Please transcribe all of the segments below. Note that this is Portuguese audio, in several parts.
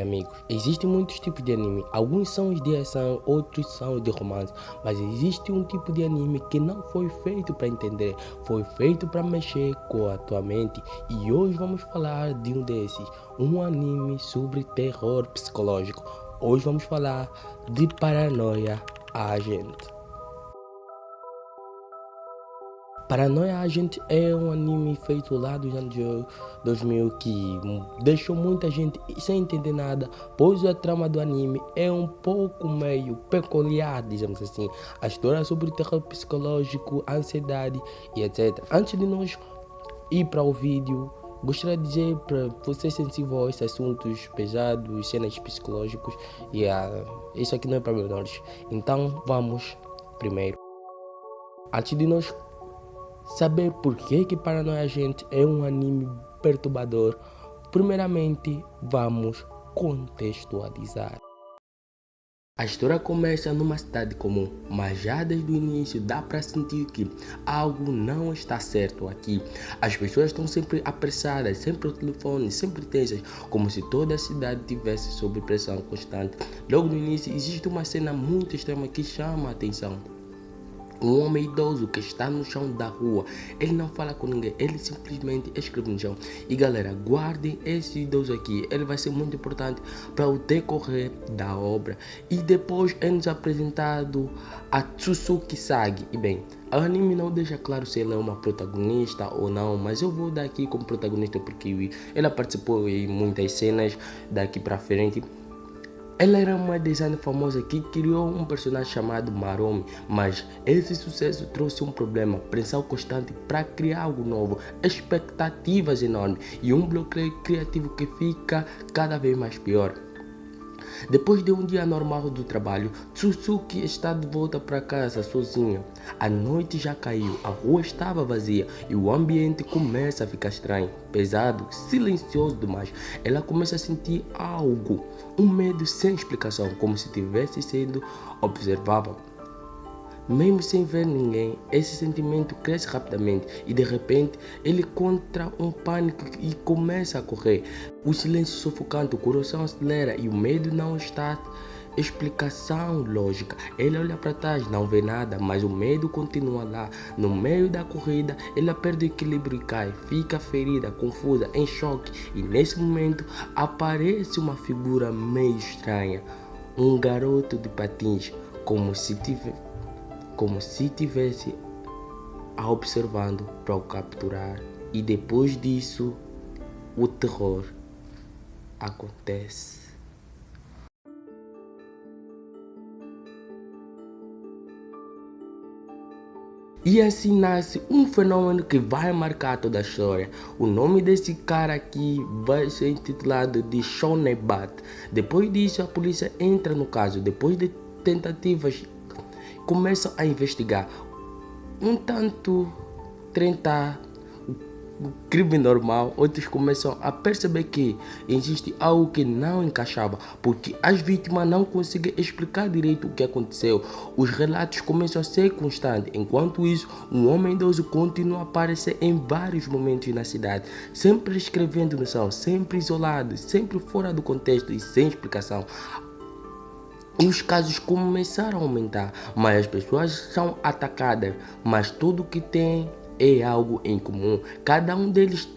Amigos, existem muitos tipos de anime. Alguns são de ação, outros são de romance. Mas existe um tipo de anime que não foi feito para entender, foi feito para mexer com a tua mente. E hoje vamos falar de um desses, um anime sobre terror psicológico. Hoje vamos falar de Paranoia Agent. Paranoia Agent é um anime feito lá dos anos 2000 que deixou muita gente sem entender nada, pois a trama do anime é um pouco meio peculiar, digamos assim. A história é sobre terror psicológico, ansiedade e etc. Antes de nós ir para o vídeo, gostaria de dizer para você sensível a esses assuntos pesados, cenas psicológicos, isso aqui não é para menores. Então vamos primeiro. Antes de nós saber por que Paranoia Agent é um anime perturbador, primeiramente vamos contextualizar. A história começa numa cidade comum, mas já desde o início dá para sentir que algo não está certo aqui. As pessoas estão sempre apressadas, sempre ao telefone, sempre tensas, como se toda a cidade tivesse sob pressão constante. Logo no início existe uma cena muito extrema que chama a atenção. Um homem idoso que está no chão da rua, ele não fala com ninguém, ele simplesmente escreve no chão. E galera, guardem esse idoso aqui, ele vai ser muito importante para o decorrer da obra. E depois é nos apresentado a Tsutsuki Sagi. E bem, o anime não deixa claro se ela é uma protagonista ou não, mas eu vou dar aqui como protagonista porque ela participou em muitas cenas daqui para frente. Ela era uma designer famosa que criou um personagem chamado Maromi, mas esse sucesso trouxe um problema, pressão constante para criar algo novo, expectativas enormes e um bloqueio criativo que fica cada vez mais pior. Depois de um dia normal do trabalho, Tsutsuki está de volta para casa sozinha. A noite já caiu, a rua estava vazia e o ambiente começa a ficar estranho, pesado, silencioso demais. Ela começa a sentir algo, um medo sem explicação, como se estivesse sendo observada. Mesmo sem ver ninguém, esse sentimento cresce rapidamente e de repente ele encontra um pânico e começa a correr. O silêncio sufocante, o coração acelera e o medo não está explicação lógica. Ele olha para trás, não vê nada, mas o medo continua lá. No meio da corrida, ela perde o equilíbrio e cai, fica ferida, confusa, em choque. E nesse momento aparece uma figura meio estranha, um garoto de patins, como se tivesse a observando para o capturar. E depois disso, o terror acontece. E assim nasce um fenômeno que vai marcar toda a história. O nome desse cara aqui vai ser intitulado de Shonebat. Depois disso, a polícia entra no caso. Depois de tentativas, começam a investigar. Um tanto tentar o crime normal, outros começam a perceber que existe algo que não encaixava, porque as vítimas não conseguem explicar direito o que aconteceu. Os relatos começam a ser constantes. Enquanto isso, um homem idoso continua a aparecer em vários momentos na cidade, sempre escrevendo no chão, sempre isolado, sempre fora do contexto e sem explicação. E os casos começaram a aumentar, mas as pessoas são atacadas, mas tudo que tem é algo em comum. Cada um deles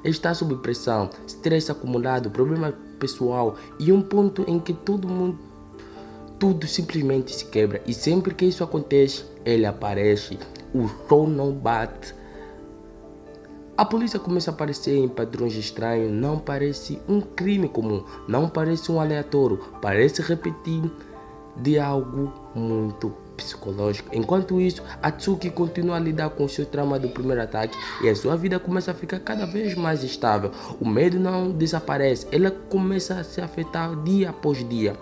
está sob pressão, estresse acumulado, problema pessoal e um ponto em que tudo simplesmente se quebra. E sempre que isso acontece, ele aparece, o som não bate. A polícia começa a aparecer em padrões estranhos, não parece um crime comum, não parece um aleatório, parece repetir de algo muito psicológico. Enquanto isso, Atsuki continua a lidar com o seu trauma do primeiro ataque e a sua vida começa a ficar cada vez mais estável. O medo não desaparece, ela começa a se afetar dia após dia.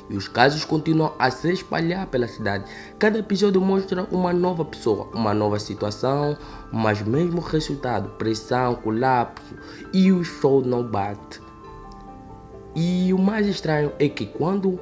E os casos continuam a se espalhar pela cidade. Cada episódio mostra uma nova pessoa, uma nova situação, mas mesmo resultado, pressão, colapso e o show não bate. E o mais estranho é que quando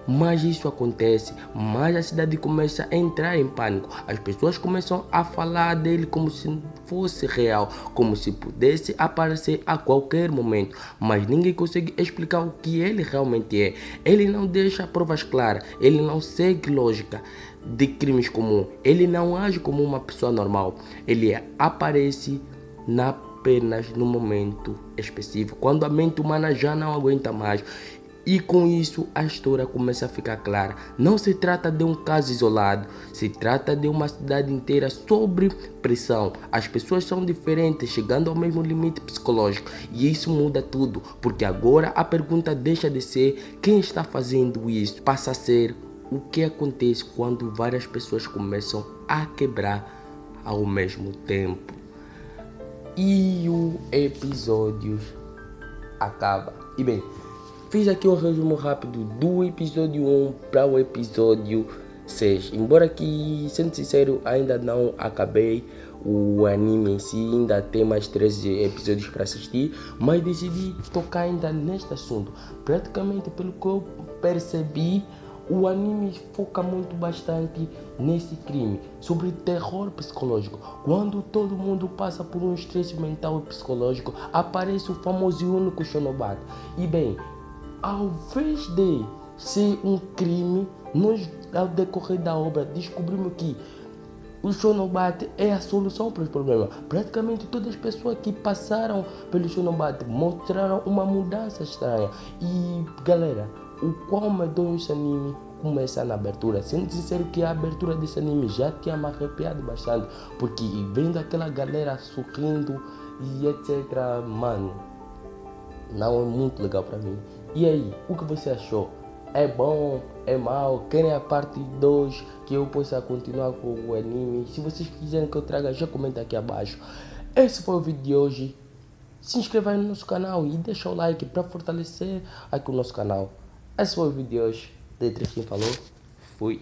mais isso acontece, mais a cidade começa a entrar em pânico. As pessoas começam a falar dele como se fosse real, como se pudesse aparecer a qualquer momento, mas ninguém consegue explicar o que ele realmente é. Ele não deixa provas claras, ele não segue lógica de crimes comuns, ele não age como uma pessoa normal, ele aparece apenas no momento específico, quando a mente humana já não aguenta mais. E com isso a história começa a ficar clara. Não se trata de um caso isolado, se trata de uma cidade inteira sob pressão. As pessoas são diferentes, chegando ao mesmo limite psicológico. E isso muda tudo, porque agora a pergunta deixa de ser quem está fazendo isso, passa a ser o que acontece quando várias pessoas começam a quebrar ao mesmo tempo. E o episódio acaba. E bem, fiz aqui um resumo rápido do episódio 1 para o episódio 6. Embora que, sendo sincero, ainda não acabei o anime em si, ainda tem mais 13 episódios para assistir, mas decidi tocar ainda neste assunto. Praticamente, pelo que eu percebi, o anime foca muito bastante nesse crime, sobre terror psicológico. Quando todo mundo passa por um estresse mental e psicológico, aparece o famoso e único Shonobata. E bem, ao invés de ser um crime, nós, ao decorrer da obra, descobrimos que o Shonobata é a solução para os problemas. Praticamente todas as pessoas que passaram pelo Shonobata mostraram uma mudança estranha. E galera, o qual medonho esse anime começa na abertura. Sendo sincero que a abertura desse anime já tinha me arrepiado bastante, porque vendo aquela galera sorrindo e etc, mano, não é muito legal para mim. E aí, o que você achou? É bom? É mal? Querem a parte 2 que eu possa continuar com o anime? Se vocês quiserem que eu traga, já comenta aqui abaixo. Esse foi o vídeo de hoje. Se inscreva aí no nosso canal e deixa o like para fortalecer aqui o nosso canal. Esse foi o vídeo de hoje. D3 quem falou. Fui.